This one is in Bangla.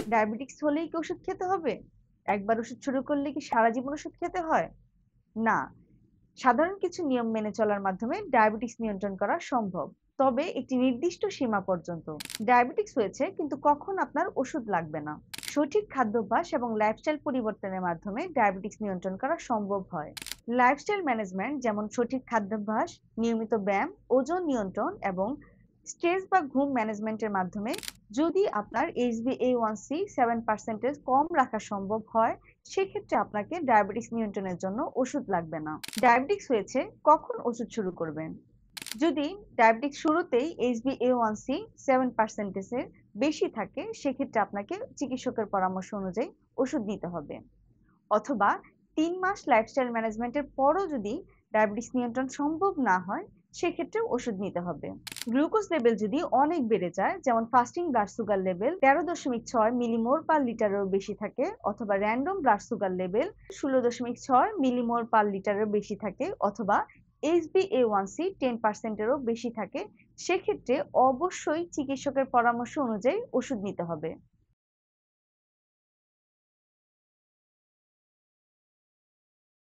ডায়াবেটিস হলেই কি ওষুধ খেতে হবে? একবার ওষুধ শুরু করলে কি সারা জীবন ওষুধ খেতে হয়? না। সাধারণ কিছু নিয়ম মেনে চলার মাধ্যমে ডায়াবেটিস নিয়ন্ত্রণ করা সম্ভব। তবে একটি নির্দিষ্ট সীমা পর্যন্ত। ডায়াবেটিস হয়েছে কিন্তু কখন আপনার ওষুধ লাগবে না। সঠিক খাদ্যাভ্যাস এবং লাইফস্টাইল পরিবর্তনের মাধ্যমে ডায়াবেটিস নিয়ন্ত্রণ করা সম্ভব হয়। লাইফস্টাইল ম্যানেজমেন্ট যেমন সঠিক খাদ্যাভ্যাস, নিয়মিত ব্যায়াম, ওজন নিয়ন্ত্রণ এবং স্ট্রেস বা ঘুম ম্যানেজমেন্টের মাধ্যমে যদি আপনার HbA1c 7% কম রাখা সম্ভব হয়, সেক্ষেত্রে আপনাকে ডায়াবেটিস নিয়ন্ত্রণের জন্য ওষুধ লাগবে না। ডায়াবেটিস হয়েছে কখন ওষুধ শুরু করবেন? যদি ডায়াবেটিস শুরুতেই HbA1c 7% এর বেশি থাকে, সেক্ষেত্রে আপনাকে চিকিৎসকের পরামর্শ অনুযায়ী ওষুধ নিতে হবে। অথবা ৩ মাস লাইফস্টাইল ম্যানেজমেন্টের পরও যদি ডায়াবেটিস নিয়ন্ত্রণ সম্ভব না হয়, সেক্ষেত্রেও ওষুধ নিতে হবে। গ্লুকোজ লেভেল যদি অনেক বেড়ে যায়, যেমন fasting blood sugar level 13.6 millimole per লিটারেরও বেশি থাকে, অথবা random blood sugar level 16.6 millimole per লিটারেরও বেশি থাকে, অথবা HbA1c 10% এরও বেশি থাকে, সেক্ষেত্রে অবশ্যই চিকিৎসকের পরামর্শ অনুযায়ী ওষুধ নিতে হবে।